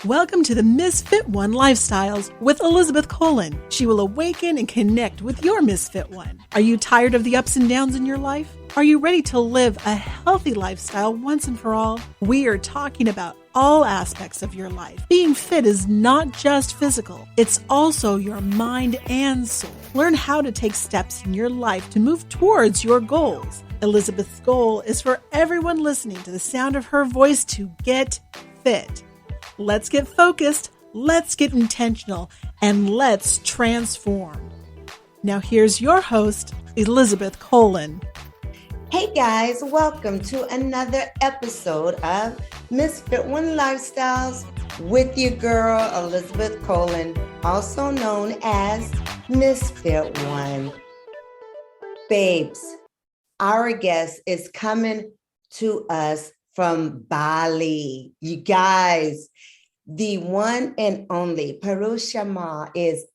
Welcome to the Misfit One Lifestyles with Elizabeth Colin. She will awaken and connect with your Misfit One. Are you tired of the ups and downs in your life? Are you ready to live a healthy lifestyle once and for all? We are talking about all aspects of your life. Being fit is not just physical, it's also your mind and soul. Learn how to take steps in your life to move towards your goals. Elizabeth's goal is for everyone listening to the sound of her voice to get fit. Let's get focused, let's get intentional, and let's transform. Now here's your host, Elizabeth Colin. Hey guys, welcome to another episode of Misfit One Lifestyles with your girl, Elizabeth Colin, also known as Misfit One. Babes, our guest is coming to us from Bali. You guys, the one and only Parusha Ma is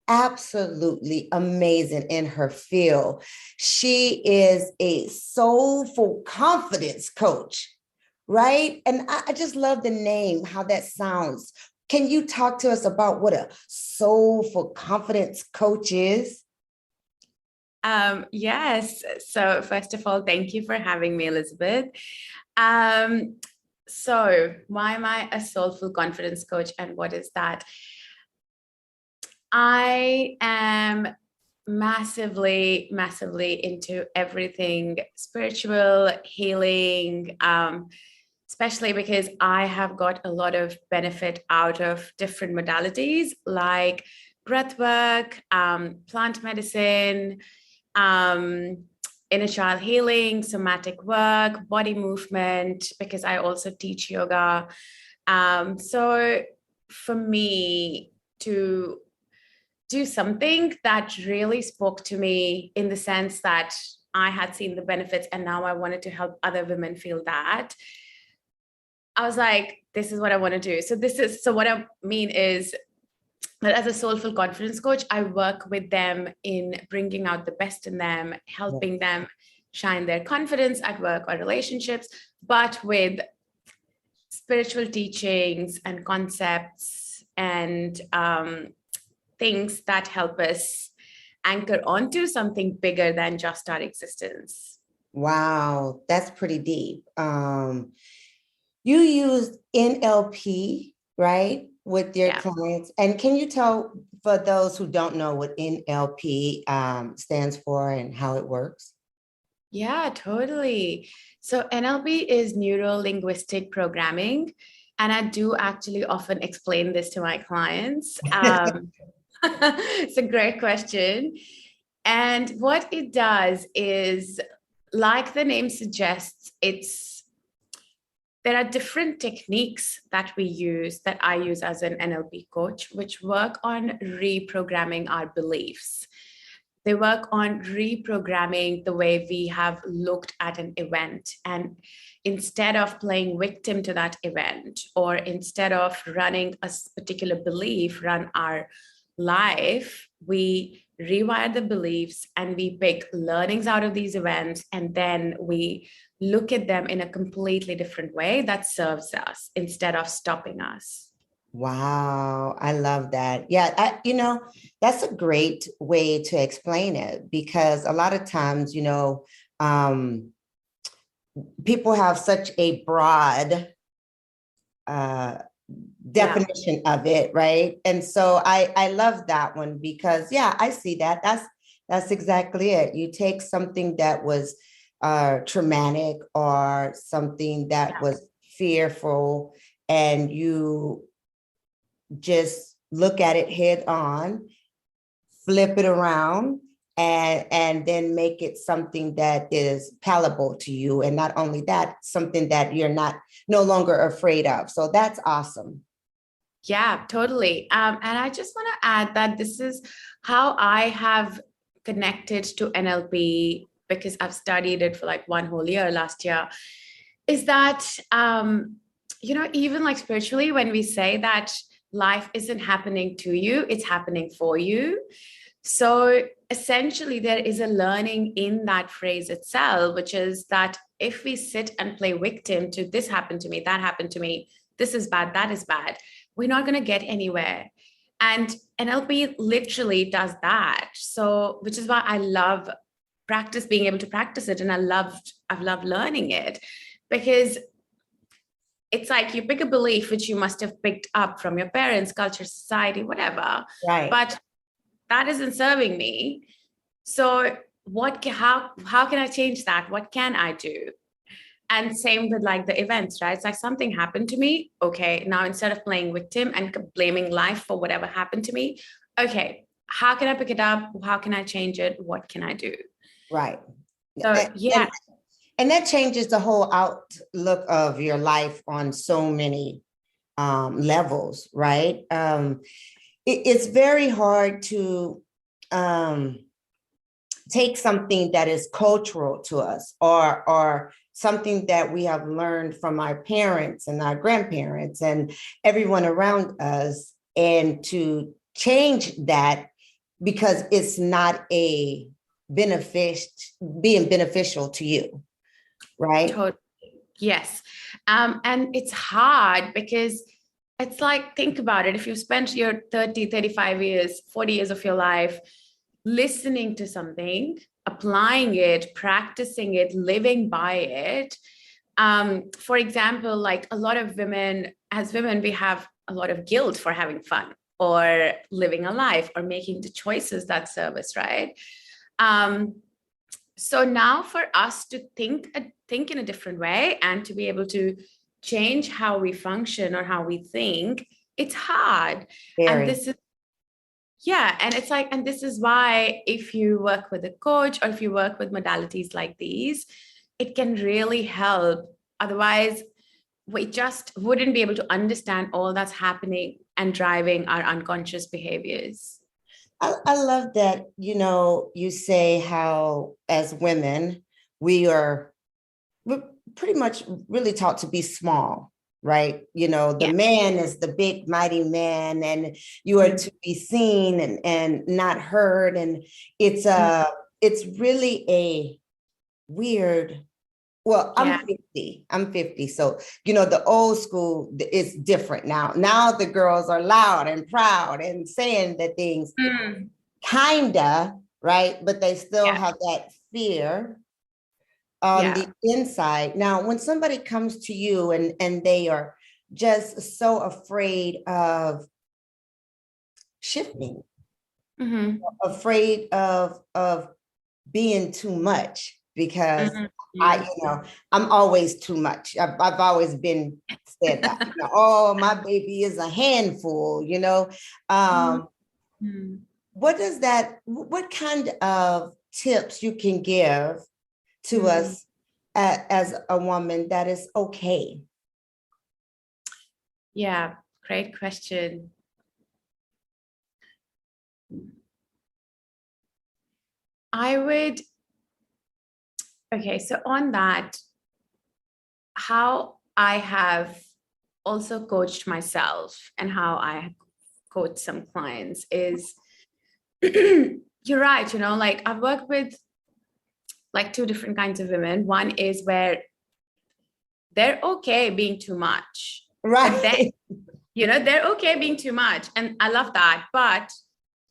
absolutely amazing in her field. She is a soulful confidence coach, right? And I just love the name, how that sounds. Can you talk to us about what a soulful confidence coach is? Yes. So first of all, thank you for having me, Elizabeth. So why am I a soulful confidence coach and what is that? I am massively into everything spiritual, healing, especially because I have got a lot of benefit out of different modalities like breath work, plant medicine, inner child healing, somatic work, body movement, because I also teach yoga. So for me to do something that really spoke to me in the sense that I had seen the benefits and now I wanted to help other women feel that, I was like, this is what I want to do. So what I mean is that as a soulful confidence coach, I work with them in bringing out the best in them, helping them shine their confidence at work or relationships, but with spiritual teachings and concepts and things that help us anchor onto something bigger than just our existence. Wow, that's pretty deep. You used NLP, right, with your clients. And can you tell, for those who don't know, what NLP stands for and how it works? Yeah, totally. So NLP is neuro-linguistic programming. And I do actually often explain this to my clients. It's a great question. And what it does is, like the name suggests, there are different techniques that we use, that I use as an NLP coach, which work on reprogramming our beliefs. They work on reprogramming the way we have looked at an event. And instead of playing victim to that event, or instead of running a particular belief, run our life, we rewire the beliefs and we pick learnings out of these events. And then we look at them in a completely different way that serves us instead of stopping us. Wow, I love that. Yeah, that's a great way to explain it, because a lot of times, people have such a broad definition of it, right? And so I love that one because, I see that. That's exactly it. You take something that was traumatic or something that was fearful, and you just look at it head on, flip it around, and then make it something that is palatable to you. And not only that, something that you're no longer afraid of. So that's awesome. Yeah, totally. And I just want to add that this is how I have connected to NLP, because I've studied it for like one whole year last year, is that, even like spiritually, when we say that life isn't happening to you, it's happening for you. So essentially, there is a learning in that phrase itself, which is that if we sit and play victim to this happened to me, that happened to me, this is bad, that is bad, we're not going to get anywhere. And NLP literally does that. So, which is why I love being able to practice it. And I've loved learning it, because it's like you pick a belief which you must have picked up from your parents, culture, society, whatever. Right. But that isn't serving me. So how can I change that? What can I do? And same with like the events, right? It's like something happened to me. Okay, now instead of playing victim and blaming life for whatever happened to me, okay, how can I pick it up? How can I change it? What can I do? Right. So yeah. And that changes the whole outlook of your life on so many levels, right? It's very hard to take something that is cultural to us, or something that we have learned from our parents and our grandparents and everyone around us, and to change that because it's not being beneficial to you, right? Totally. Yes. And it's hard because it's like, think about it. If you spent your 30, 35 years, 40 years of your life listening to something, applying it, practicing it, living by it. For example, like a lot of women, as women, we have a lot of guilt for having fun or living a life or making the choices that serve us, right? So now for us to think in a different way and to be able to change how we function or how we think, it's hard. Very. And this is, yeah. And it's like, and this is why if you work with a coach or if you work with modalities like these, it can really help. Otherwise, we just wouldn't be able to understand all that's happening and driving our unconscious behaviors. I love that, you say how as women, we're pretty much really taught to be small, right? The man is the big, mighty man, and you are to be seen and not heard. And it's really a weird, well, I'm 50. So, the old school is different now. Now the girls are loud and proud and saying the things kinda, right? But they still have that fear on the inside. Now, when somebody comes to you and they are just so afraid of shifting, afraid of being too much, because I'm always too much. I've always been said that, oh, my baby is a handful, what kind of tips you can give to us as a woman that is okay? Yeah, great question. Okay, so on that, how I have also coached myself and how I coach some clients is, you're right, like I've worked with like two different kinds of women. One is where they're okay being too much. Right. They're okay being too much. And I love that. But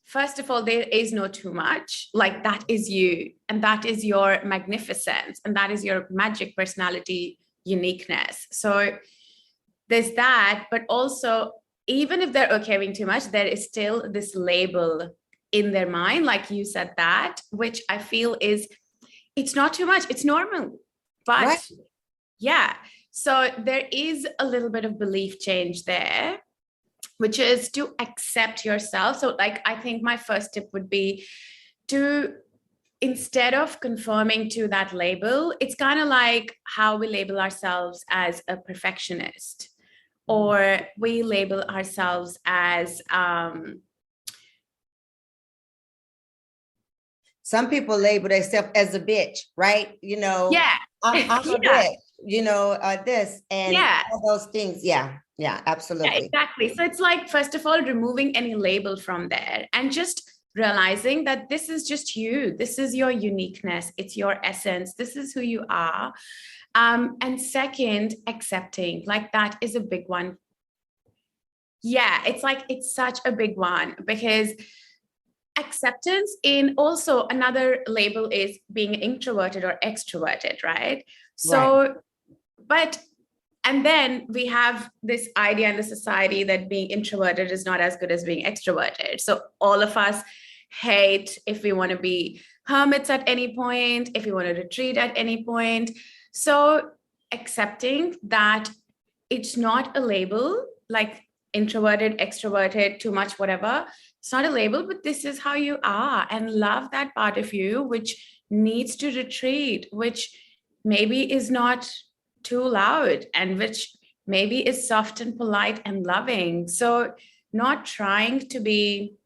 first of all, there is no too much. Like that is you. And that is your magnificence. And that is your magic personality uniqueness. So there's that. But also, even if they're okay being too much, there is still this label in their mind, like you said that, which I feel is, it's not too much. It's normal. But right. Yeah. So there is a little bit of belief change there, which is to accept yourself. So like, I think my first tip would be to, instead of conforming to that label, it's kind of like how we label ourselves as a perfectionist, or we label ourselves as, some people label themselves as a bitch, right? I'm a bitch, this and all those things. Yeah, absolutely. Yeah, exactly. So it's like, first of all, removing any label from there and just realizing that this is just you. This is your uniqueness. It's your essence. This is who you are. And second, accepting, like that is a big one. Yeah, it's such a big one, because acceptance in also another label is being introverted or extroverted, right? So, but, and then we have this idea in the society that being introverted is not as good as being extroverted. So all of us hate if we want to be hermits at any point, if we want to retreat at any point. So accepting that it's not a label, like introverted, extroverted, too much, whatever. It's not a label, but this is how you are, and love that part of you which needs to retreat, which maybe is not too loud, and which maybe is soft and polite and loving. So not trying to be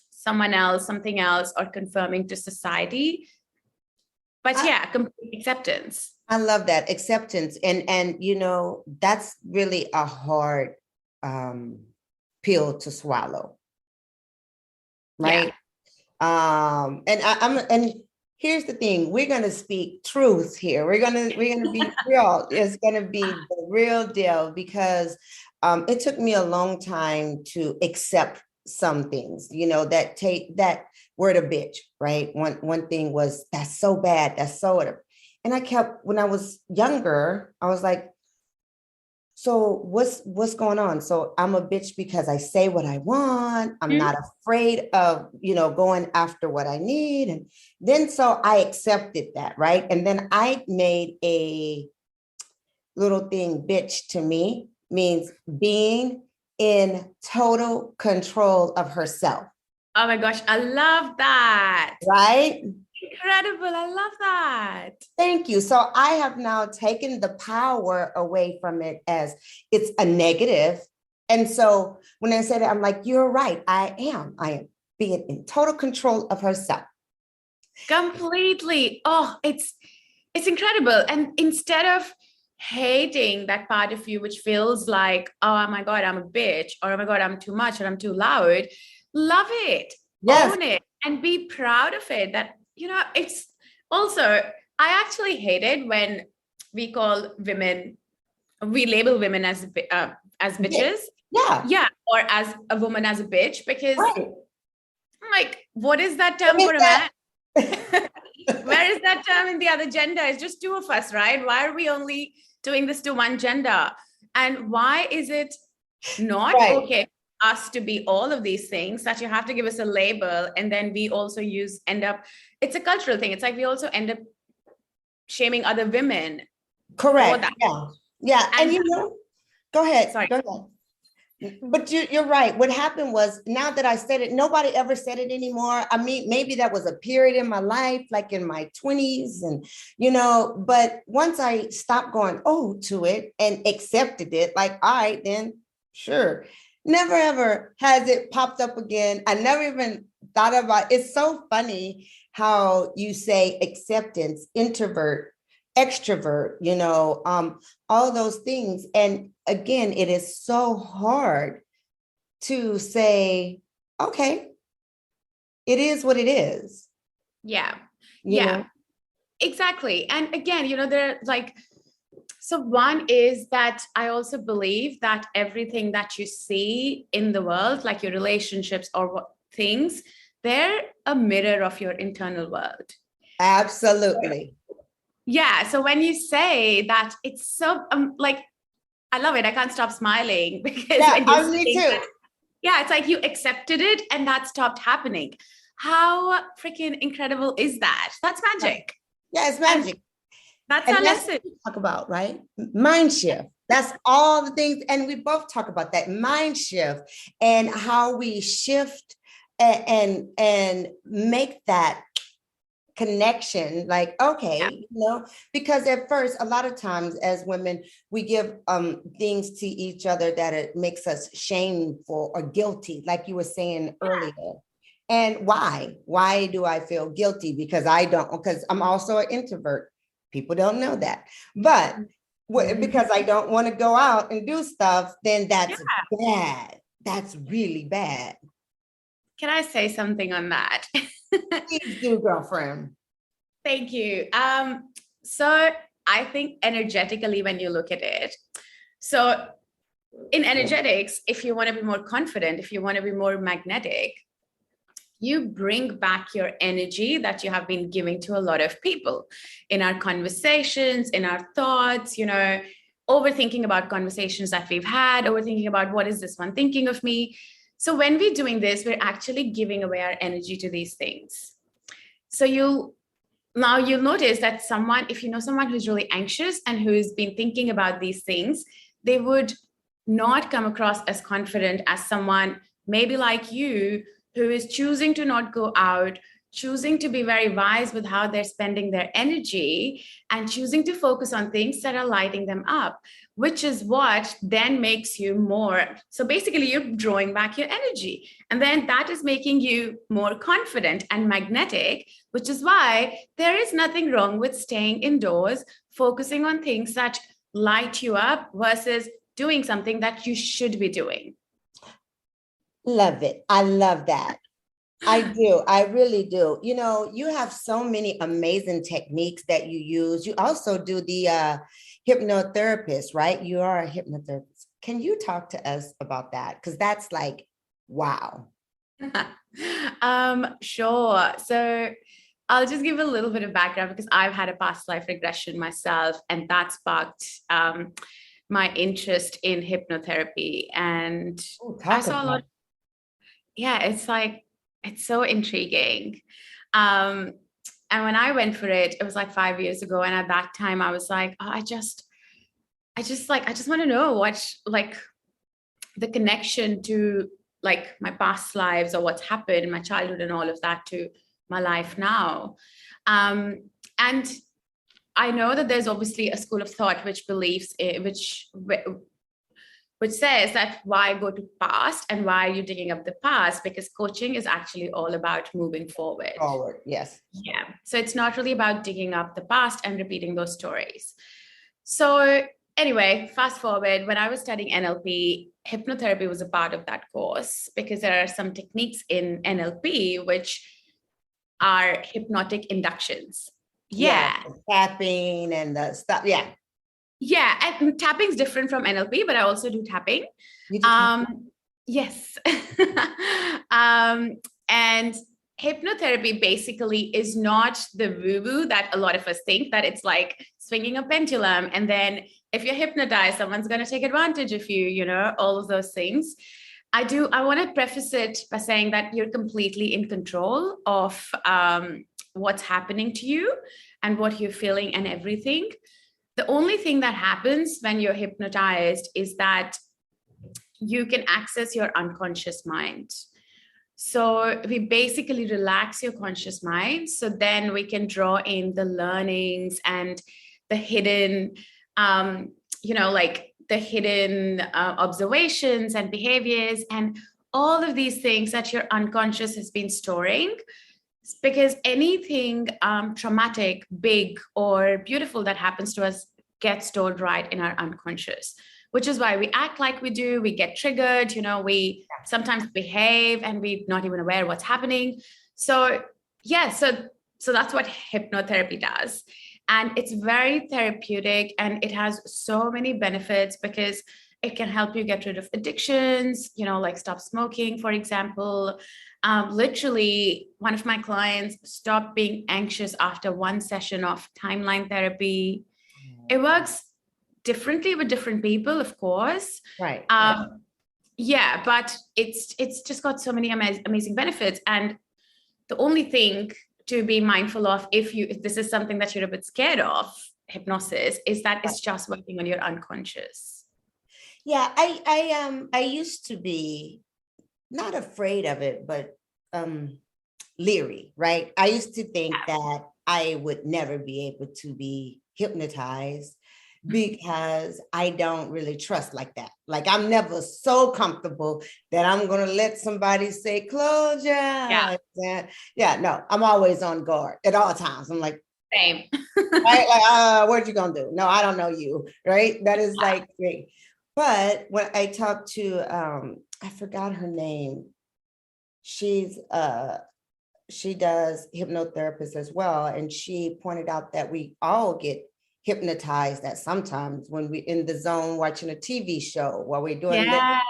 someone else, something else, or conforming to society, but complete acceptance. I love that acceptance. And you know, that's really a hard pill to swallow. Right. Yeah. And here's the thing, we're gonna speak truth here. We're gonna be real. It's gonna be the real deal, because it took me a long time to accept some things, you know, that word a bitch, right? One thing was, that's so bad, that's so, and I kept, when I was younger, I was like, so what's going on? So I'm a bitch because I say what I want. I'm not afraid of, you know, going after what I need. And then, so I accepted that, right? And then I made a little thing, bitch to me means being in total control of herself. Oh my gosh, I love that. Right? Incredible. I love that. Thank you. So I have now taken the power away from it as it's a negative. And so when I said it, I'm like, you're right. I am being in total control of herself. Completely. Oh, it's incredible. And instead of hating that part of you, which feels like, oh my God, I'm a bitch, or oh my God, I'm too much, or I'm too loud, love it, own it, and be proud of it. That, you know, it's also, I actually hate it when we label women as bitches. Yeah. Or as a woman as a bitch, because I'm like, what is that term for a man? Where is that term in the other gender? It's just two of us, right? Why are we only doing this to one gender? And why is it not okay for us to be all of these things, that you have to give us a label, and then we also end up, it's a cultural thing. It's like we also end up shaming other women. Correct. Yeah. And you know, go ahead. Sorry. Go ahead. But you're right. What happened was, now that I said it, nobody ever said it anymore. I mean, maybe that was a period in my life, like in my 20s, and, you know, but once I stopped going, to it and accepted it, like, all right, then sure. Never ever has it popped up again. I never even thought about it. It's so funny how you say acceptance, introvert, extrovert, you know, all those things. And again, it is so hard to say, okay, it is what it is. Yeah. You know? Exactly. And again, you know, they're like, so one is that I also believe that everything that you see in the world, like your relationships or things, they're a mirror of your internal world. Absolutely. Yeah. So when you say that, it's so like, I love it. I can't stop smiling, because me too. It's like you accepted it and that stopped happening. How freaking incredible is that? That's magic. Yeah, it's magic. That's our lesson. What we talk about, right? Mind shift. That's all the things. And we both talk about that mind shift and how we shift and make that connection, like, okay, you know, because at first, a lot of times as women, we give things to each other that it makes us shameful or guilty, like you were saying earlier. And why do I feel guilty? Because I'm also an introvert. People don't know that, but because I don't want to go out and do stuff, then that's bad. That's really bad. can I say something on that? Please do, girlfriend. Thank you. So I think energetically, when you look at it, so in energetics, if you want to be more confident, if you want to be more magnetic, you bring back your energy that you have been giving to a lot of people in our conversations, in our thoughts, overthinking about conversations that we've had, overthinking about what is this one thinking of me. So when we're doing this, we're actually giving away our energy to these things. So you'll notice that if you know someone who's really anxious and who's been thinking about these things, they would not come across as confident as someone maybe like you, who is choosing to not go out, choosing to be very wise with how they're spending their energy, and choosing to focus on things that are lighting them up, which is what then makes you more. So basically, you're drawing back your energy. And then that is making you more confident and magnetic, which is why there is nothing wrong with staying indoors, focusing on things that light you up versus doing something that you should be doing. Love it. I love that. I do. I really do. You have so many amazing techniques that you use. You also do the hypnotherapist, right? You are a hypnotherapist. Can you talk to us about that? Because that's like, wow. Sure. So I'll just give a little bit of background because I've had a past life regression myself, and that sparked my interest in hypnotherapy. And I saw a lot. Yeah, it's so intriguing. And when I went for it, it was like 5 years ago. And at that time I was like, oh, I just want to know what, like, the connection to like my past lives or what's happened in my childhood and all of that to my life now. And I know that there's obviously a school of thought which believes which says that why go to past and why are you digging up the past? Because coaching is actually all about moving forward. Forward, yes. Yeah. So it's not really about digging up the past and repeating those stories. So anyway, fast forward, when I was studying NLP, hypnotherapy was a part of that course because there are some techniques in NLP which are hypnotic inductions. Yeah. Tapping and the stuff. Yeah. Yeah, and tapping is different from NLP, but I also do tapping. Yes. And hypnotherapy basically is not the woo-woo that a lot of us think, that it's like swinging a pendulum. And then if you're hypnotized, someone's going to take advantage of you, all of those things. I want to preface it by saying that you're completely in control of what's happening to you and what you're feeling and everything. The only thing that happens when you're hypnotized is that you can access your unconscious mind. So we basically relax your conscious mind. So then we can draw in the learnings and the hidden, like the hidden observations and behaviors and all of these things that your unconscious has been storing. Because anything traumatic, big, or beautiful that happens to us gets stored right in our unconscious, which is why we act like we do. We get triggered, we sometimes behave and we're not even aware what's happening. So yeah, so that's what hypnotherapy does. And it's very therapeutic and it has so many benefits because it can help you get rid of addictions, like stop smoking, for example. Literally, one of my clients stopped being anxious after one session of timeline therapy. It works differently with different people, of course. Right. Yeah, but it's just got so many amazing benefits. And the only thing to be mindful of, if this is something that you're a bit scared of, hypnosis, is that it's just working on your unconscious. Yeah, I used to be not afraid of it, but leery, right? I used to think that I would never be able to be hypnotized because I don't really trust like that. Like I'm never so comfortable that I'm going to let somebody say, close your eyes. Yeah, no, I'm always on guard at all times. I'm like, same. Right? Like, what you going to do? No, I don't know you. Right. That is like great. But when I talked to, I forgot her name. she's she does hypnotherapist as well, and she pointed out that we all get hypnotized at sometimes when we in the zone watching a TV show while we're doing this. Yes.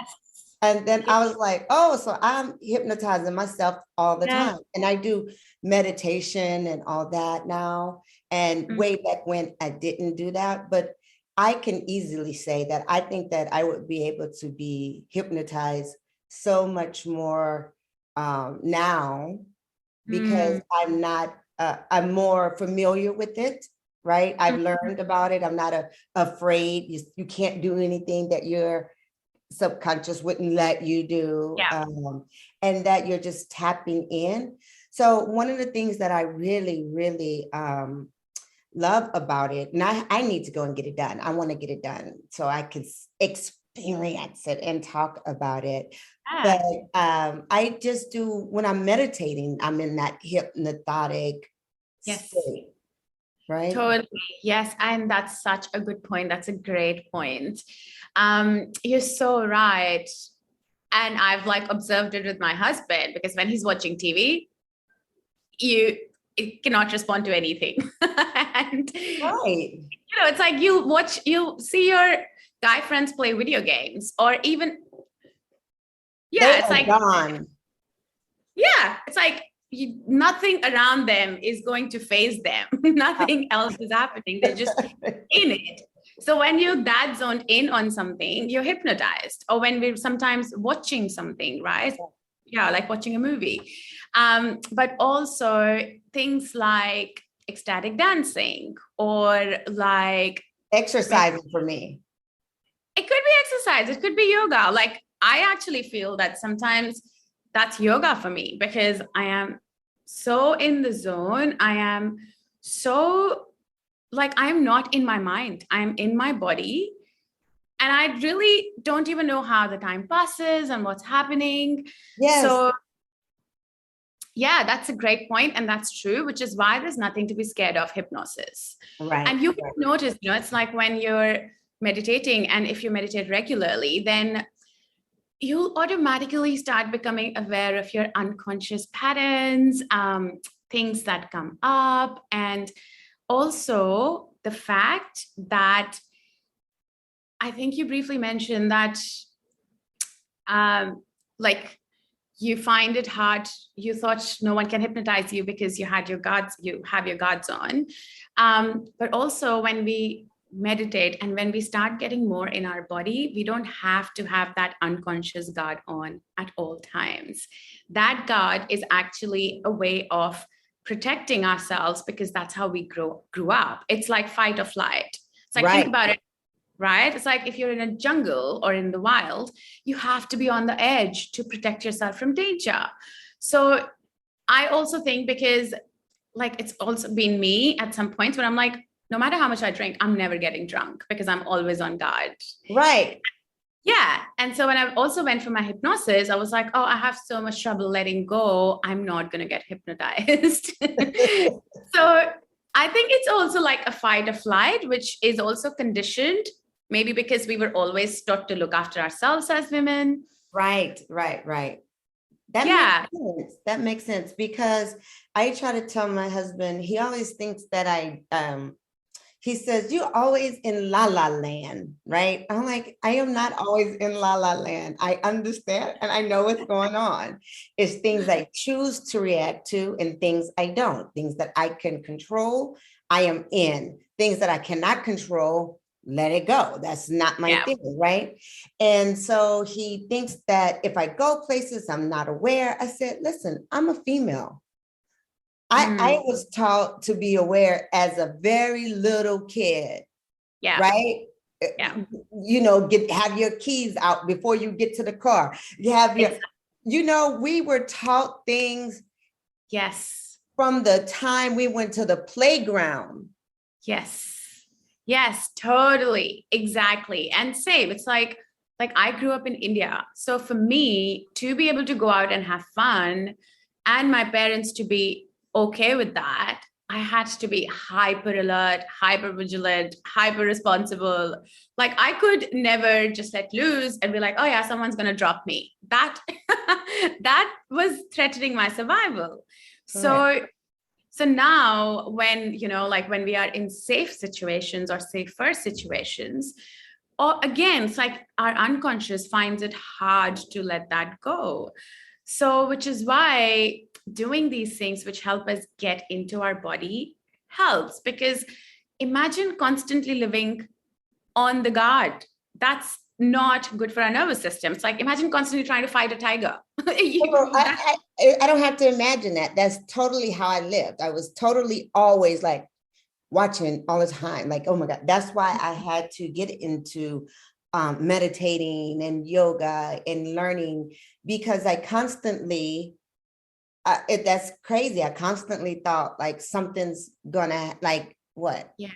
And then I was like, oh, so I'm hypnotizing myself all the Yes. time. And I do meditation and all that now. And way back when I didn't do that, but I can easily say that I think that I would be able to be hypnotized so much more now, because I'm more familiar with it, right? I've learned about it. I'm not afraid. You can't do anything that your subconscious wouldn't let you do, Yeah. and that you're just tapping in. So one of the things that I really, really love about it, and I need to go and get it done. I want to get it done so I can experience it and talk about it. But I just do, when I'm meditating, I'm in that hypnotic state, right? Totally. Yes. And that's such a good point. That's a great point. You're so right. And I've like observed it with my husband, because when he's watching TV, it cannot respond to anything. And right. It's like you see your guy friends play video games, or even it's like gone. Yeah, it's like nothing around them is going to phase them. Nothing else is happening. They're just in it. So when you're that zoned in on something, you're hypnotized. Or when we're sometimes watching something, right? Yeah, like watching a movie. But also things like ecstatic dancing, or like exercising for me. It could be exercise. It could be yoga. Like, I actually feel that sometimes that's yoga for me, because I am so in the zone. I am so like, I'm not in my mind. I'm in my body. And I really don't even know how the time passes and what's happening. Yes. So yeah, that's a great point. And that's true, which is why there's nothing to be scared of hypnosis. Right. And you can notice, it's like when you're meditating, and if you meditate regularly, then you'll automatically start becoming aware of your unconscious patterns, things that come up. And also the fact that I think you briefly mentioned that, like, you find it hard. You thought no one can hypnotize you because you have your guards on. But also when we meditate and when we start getting more in our body, we don't have to have that unconscious guard on at all times. That guard is actually a way of protecting ourselves, because that's how we grew up. It's like fight or flight. It's like, think about it, right? It's like if you're in a jungle or in the wild, you have to be on the edge to protect yourself from danger. So I also think, because like, it's also been me at some points when I'm like, no matter how much I drink, I'm never getting drunk, because I'm always on guard. Right. Yeah. And so when I also went for my hypnosis, I was like, oh, I have so much trouble letting go. I'm not going to get hypnotized. So I think it's also like a fight or flight, which is also conditioned, maybe because we were always taught to look after ourselves as women. Right. That makes sense, because I try to tell my husband, he always thinks that he says, you're always in la la land, right? I'm like, I am not always in la la land. I understand and I know what's going on. It's things I choose to react to and things I don't. Things that I can control, I am in. Things that I cannot control, let it go. That's not my thing, right? And so he thinks that if I go places I'm not aware, I said, listen, I'm a female. I was taught to be aware as a very little kid, right? Yeah. Have your keys out before you get to the car. You have we were taught things. Yes. From the time we went to the playground. Yes, totally. Exactly. And same, it's like I grew up in India. So for me to be able to go out and have fun, and my parents to be okay with that, I had to be hyper alert, hyper vigilant, hyper responsible. Like I could never just let loose and be like, oh yeah, someone's going to drop me. That that was threatening my survival. Correct. So now when, like when we are in safe situations or safer situations, or again, it's like our unconscious finds it hard to let that go. So, which is why doing these things which help us get into our body helps, because imagine constantly living on the guard. That's not good for our nervous system. It's like imagine constantly trying to fight a tiger. Well, I don't have to imagine that. That's totally how I lived. I was totally always like watching all the time. Like, oh my God. That's why I had to get into meditating and yoga and learning, because I constantly, that's crazy. I constantly thought like something's gonna like what? Yeah.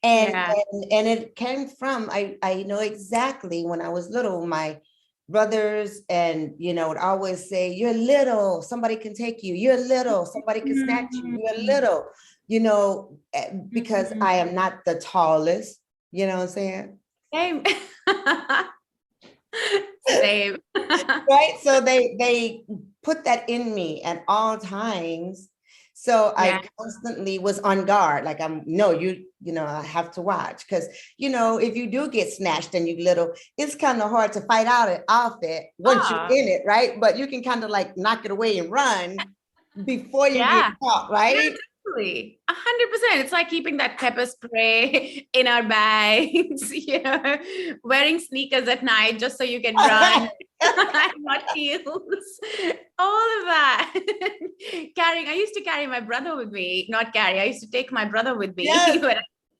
And, Yeah. and it came from, I know exactly when I was little, my brothers and would always say, you're little, somebody can take you, you're little, somebody can snatch you, you're little, because I am not the tallest, you know what I'm saying? Same. Same. Right. So they put that in me at all times. So Yeah. I constantly was on guard. Like I have to watch, because if you do get snatched and you little, it's kind of hard to fight off it once you're in it, right? But you can kind of like knock it away and run before you get caught, right? Absolutely. 100%. It's like keeping that pepper spray in our bags, wearing sneakers at night just so you can run. Not heels. All of that. I used to carry my brother with me, I used to take my brother with me. Yes.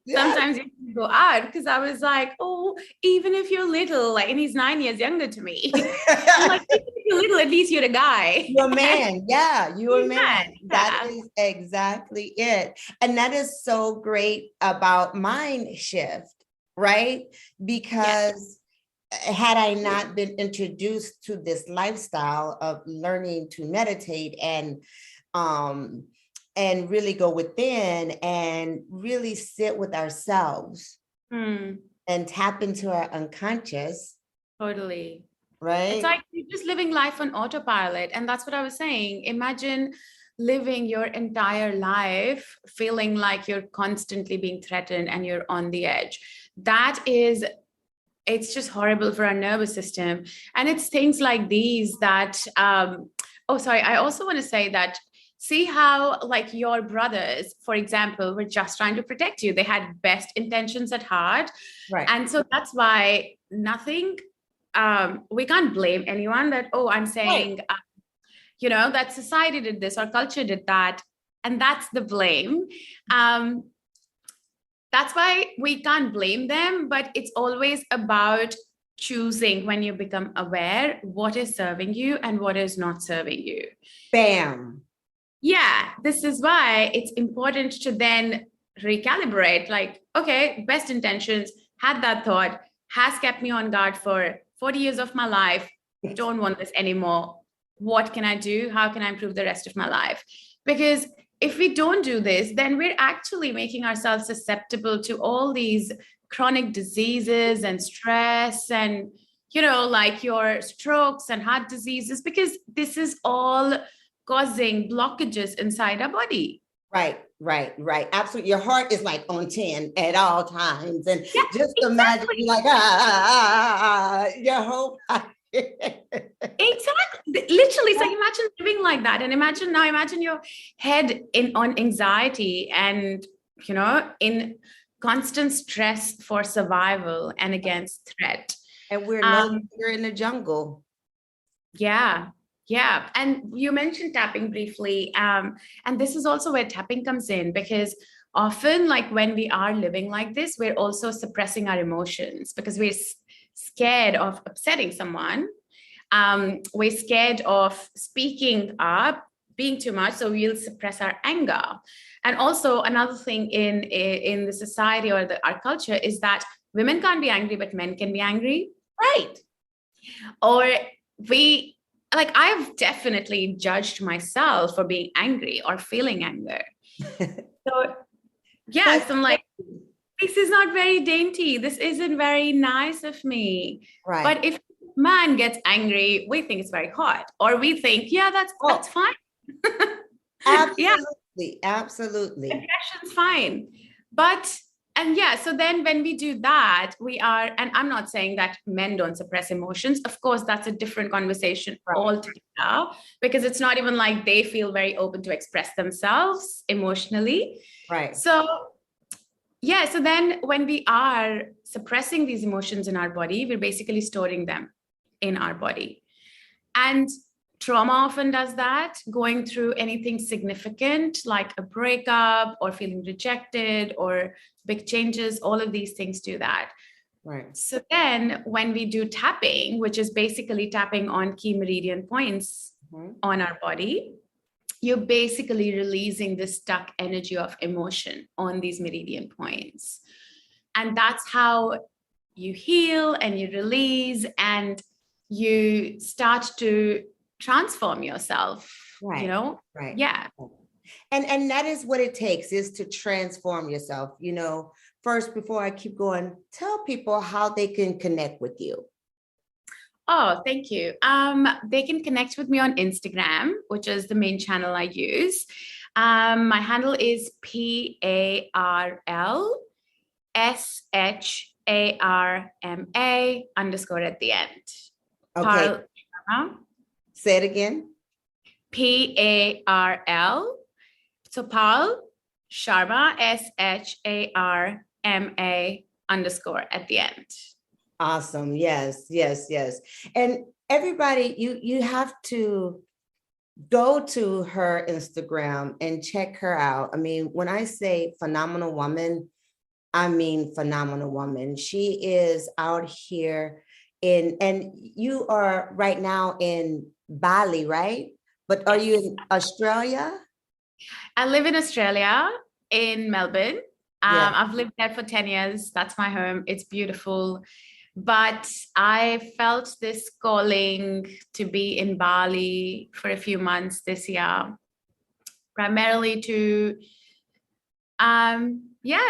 Sometimes you can go out, because I was like, oh, even if you're little, like, and he's 9 years younger to me. I'm like, even if you're little, at least you're a guy. You're a man. Yeah, you're a man. Yeah. That is exactly it. And that is so great about mind shift, right? Because had I not been introduced to this lifestyle of learning to meditate and really go within and really sit with ourselves and tap into our unconscious. Totally. Right. It's like you're just living life on autopilot. And that's what I was saying. Imagine living your entire life feeling like you're constantly being threatened and you're on the edge. It's just horrible for our nervous system. And it's things like these that, I also want to say that, see how like your brothers, for example, were just trying to protect you. They had best intentions at heart. Right. And so that's why we can't blame anyone that, I'm saying, that society did this or culture did that. And that's the blame. That's why we can't blame them, but it's always about choosing, when you become aware, what is serving you and what is not serving you. Bam. Yeah, this is why it's important to then recalibrate, like, okay, best intentions, had that thought, has kept me on guard for 40 years of my life, don't want this anymore. What can I do? How can I improve the rest of my life? Because if we don't do this, then we're actually making ourselves susceptible to all these chronic diseases and stress and, like your strokes and heart diseases, because this is all causing blockages inside our body. Right. Absolutely. Your heart is like on 10 at all times. And just imagine like, your whole Exactly. Literally. So imagine living like that. And imagine your head on anxiety and, in constant stress for survival and against threat. And we're no longer in the jungle. Yeah. And you mentioned tapping briefly. And this is also where tapping comes in, because often, like when we are living like this, we're also suppressing our emotions because we're scared of upsetting someone. We're scared of speaking up, being too much. So we'll suppress our anger. And also another thing in the society or our culture is that women can't be angry, but men can be angry. Right. Or I've definitely judged myself for being angry or feeling anger. So yes, That's I'm like, this is not very dainty. This isn't very nice of me. right. But if man gets angry, we think it's very hot, or we think, yeah, that's Oh, fine. Yeah, absolutely. Absolutely. aggression's fine. But and yeah, so then when we do that, we are, and I'm not saying that men don't suppress emotions. Of course, that's a different conversation Right. altogether, because it's not even like they feel very open to express themselves emotionally. Right. So yeah, so then when we are suppressing these emotions in our body, we're basically storing them in our body. And trauma often does that, going through anything significant like a breakup or feeling rejected or big changes, all of these things do that. Right. So then when we do tapping, which is basically tapping on key meridian points on our body, you're basically releasing the stuck energy of emotion on these meridian points. And that's how you heal and you release and you start to transform yourself, Right. you know? Right. Yeah. And that is what it takes, is to transform yourself. First, before I keep going, tell people how they can connect with you. Oh, thank you. They can connect with me on Instagram, which is the main channel I use. My handle is PARLSHARMA _ at the end. Okay. Parl Sharma. Say it again. PARL. So Parl Sharma, SHARMA _ at the end. Awesome. Yes, yes, yes. And everybody, you have to go to her Instagram and check her out. I mean, when I say phenomenal woman, I mean phenomenal woman. She is out here and you are right now in Bali, right? But are you in Australia? I live in Australia, in Melbourne. Yeah. I've lived there for 10 years. That's my home. It's beautiful. But I felt this calling to be in Bali for a few months this year, primarily to,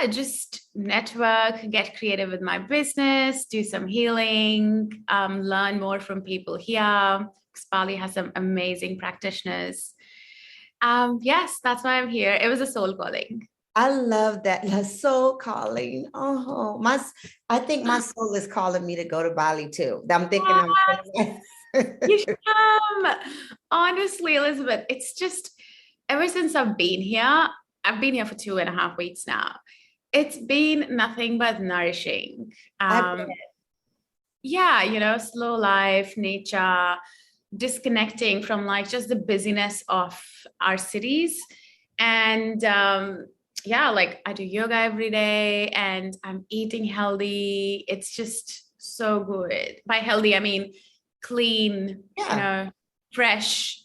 just network, get creative with my business, do some healing, learn more from people here, because Bali has some amazing practitioners. Yes, that's why I'm here. It was a soul calling. I love that. The soul calling. Oh, I think my soul is calling me to go to Bali too. I'm thinking You should come. Honestly, Elizabeth, it's just ever since I've been here for 2.5 weeks now. It's been nothing but nourishing. Slow life, nature, disconnecting from like just the busyness of our cities. And like I do yoga every day and I'm eating healthy. It's just so good. By healthy, I mean clean, fresh.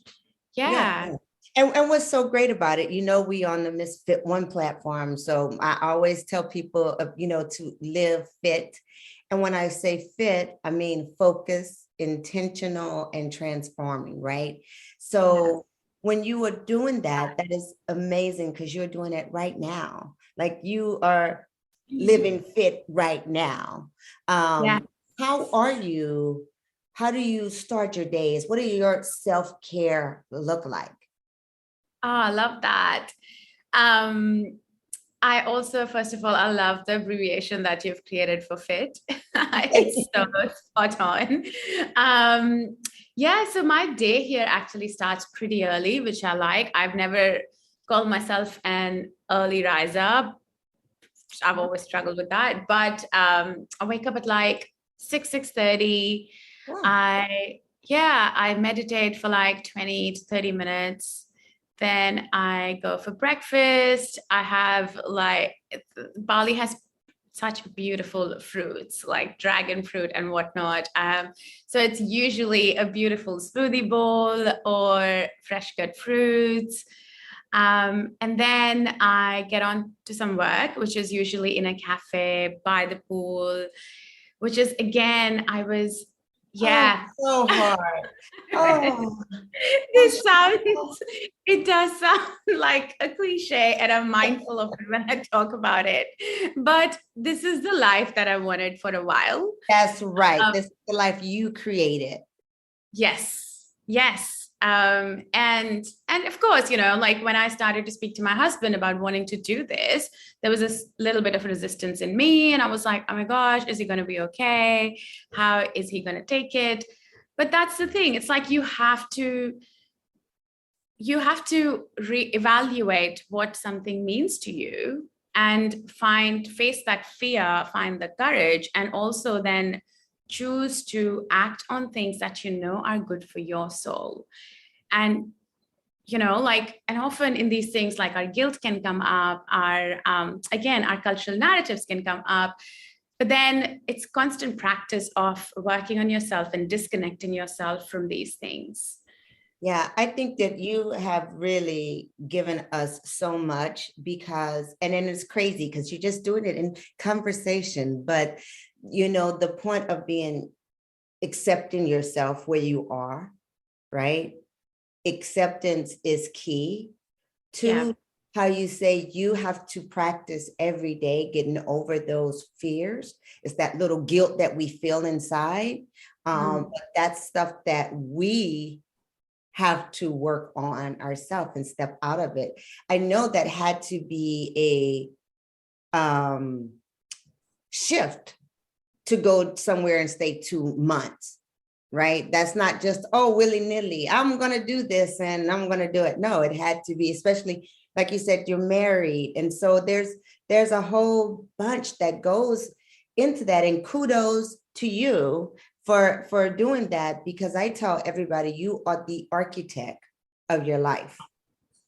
Yeah. Yeah. And what's so great about it, we on the Misfit One platform. So I always tell people, to live fit. And when I say fit, I mean focus, intentional, and transforming, right? So when you are doing that, that is amazing because you're doing it right now. Like you are living fit right now. How are you? How do you start your days? What do your self-care look like? Oh, I love that. I also, first of all, I love the abbreviation that you've created for FIT. It's so spot on. So my day here actually starts pretty early, which I like. I've never called myself an early riser. I've always struggled with that. But I wake up at like 6:30. Wow. I meditate for like 20 to 30 minutes. Then I go for breakfast. I have Bali has such beautiful fruits like dragon fruit and whatnot. So it's usually a beautiful smoothie bowl or fresh cut fruits. And then I get on to some work, which is usually in a cafe by the pool, which is, again, Yeah. so hard. Oh, This sounds, it does sound like a cliche, and I'm mindful of it when I talk about it. But this is the life that I wanted for a while. that's right. Um, This is the life you created. yes, yes. And of course, like when I started to speak to my husband about wanting to do this, there was a little bit of resistance in me. And I was like, oh my gosh, is he going to be okay? How is he going to take it? But that's the thing. It's like you have to reevaluate what something means to you and face that fear, find the courage, and also then choose to act on things that are good for your soul. And and often in these things, like our guilt can come up, our cultural narratives can come up, but then it's constant practice of working on yourself and disconnecting yourself from these things. Yeah, I think that you have really given us so much and then it's crazy because you're just doing it in conversation, but the point of accepting yourself where you are, right? Acceptance is key to Yeah. how you say you have to practice every day getting over those fears. It's that little guilt that we feel inside. But that's stuff that we have to work on ourselves and step out of it. I know that had to be a shift to go somewhere and stay 2 months, right? That's not just, oh, willy-nilly, I'm going to do this and I'm going to do it. No, it had to be, especially like you said, you're married. And so there's a whole bunch that goes into that. And kudos to you for doing that, because I tell everybody you are the architect of your life.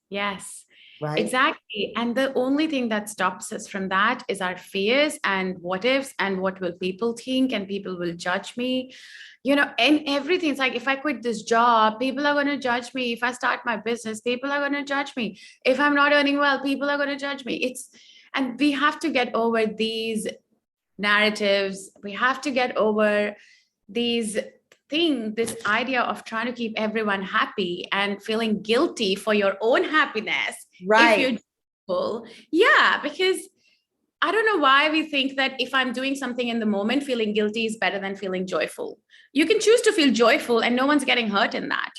Yes, right? exactly. And the only thing that stops us from that is our fears and what ifs and what will people think and people will judge me, and everything. It's like, if I quit this job, people are going to judge me. If I start my business, people are going to judge me. If I'm not earning well, people are going to judge me. And we have to get over these narratives. We have to get over this idea of trying to keep everyone happy and feeling guilty for your own happiness. Right. If you're joyful. Yeah, because I don't know why we think that if I'm doing something in the moment, feeling guilty is better than feeling joyful. You can choose to feel joyful and no one's getting hurt in that,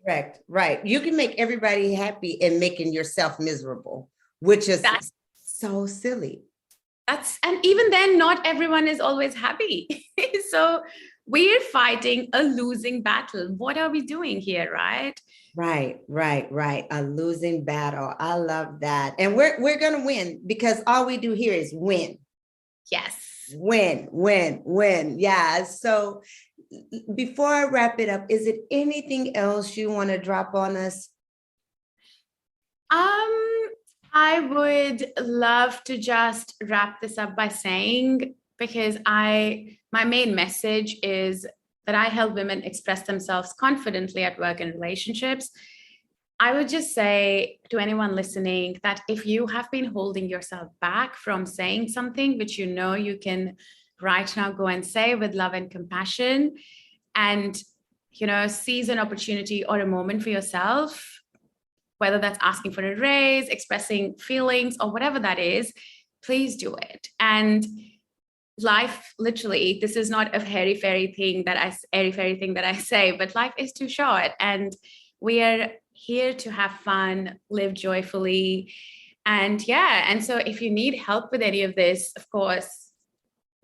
Correct. Right. You can make everybody happy and making yourself miserable, which is so silly. And even then, not everyone is always happy. So we're fighting a losing battle. What are we doing here, right? Right. A losing battle. I love that. And we're going to win, because all we do here is win. Yes. Win. Yeah. So before I wrap it up, is it anything else you want to drop on us? I would love to just wrap this up by saying, because my main message is that I help women express themselves confidently at work and relationships. I would just say to anyone listening that if you have been holding yourself back from saying something which you can right now go and say with love and compassion, and seize an opportunity or a moment for yourself, whether that's asking for a raise, expressing feelings, or whatever that is, please do it. And life, literally, this is not a airy-fairy thing that I say, but life is too short, and we are here to have fun, live joyfully. And so if you need help with any of this, of course,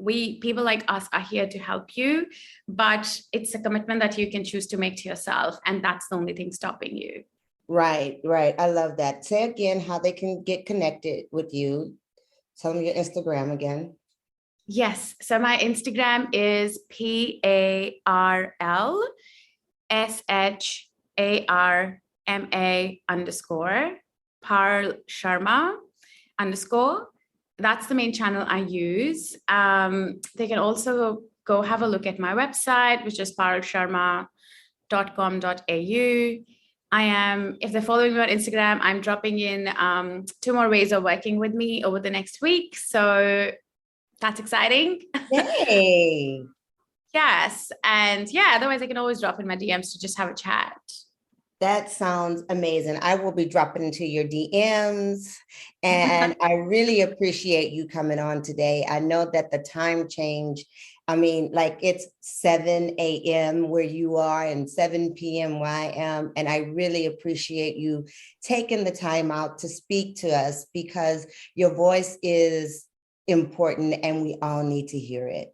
people like us are here to help you, but it's a commitment that you can choose to make to yourself, and that's the only thing stopping you. Right. I love that. Say again how they can get connected with you. Tell them your Instagram again. Yes. So my Instagram is PARLSHARMA Parl Sharma _. That's the main channel I use. They can also go have a look at my website, which is parlsharma.com.au. If they're following me on Instagram, I'm dropping in 2 more ways of working with me over the next week. So that's exciting. Yay. Yes. And yeah, otherwise I can always drop in my DMs to just have a chat. That sounds amazing. I will be dropping into your DMs, and I really appreciate you coming on today. I know that the time change, I mean, like it's 7 a.m. where you are and 7 p.m. where I am. And I really appreciate you taking the time out to speak to us, because your voice is important and we all need to hear it.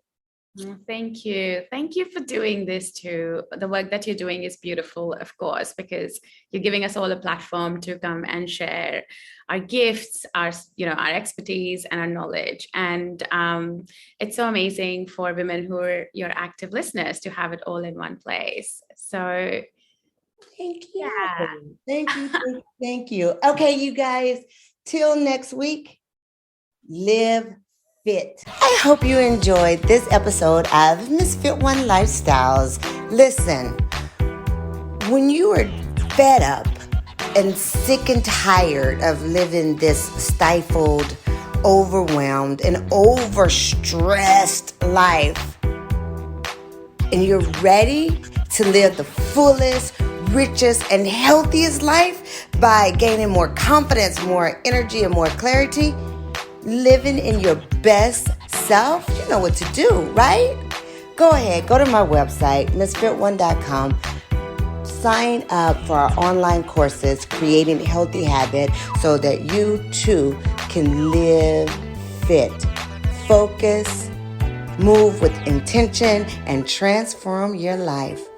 Thank you. Thank you for doing this too. The work that you're doing is beautiful, of course, because you're giving us all a platform to come and share our gifts, our expertise and our knowledge. And it's so amazing for women who are your active listeners to have it all in one place. So thank you. Yeah. Thank you. Okay, you guys, till next week, live fit. I hope you enjoyed this episode of Misfit One Lifestyles. Listen, when you are fed up and sick and tired of living this stifled, overwhelmed, and overstressed life, and you're ready to live the fullest, richest, and healthiest life by gaining more confidence, more energy, and more clarity, living in your best self, you know what to do, right? Go ahead, go to my website, misfit1.com. Sign up for our online courses, Creating Healthy Habits, so that you too can live fit, focus, move with intention, and transform your life.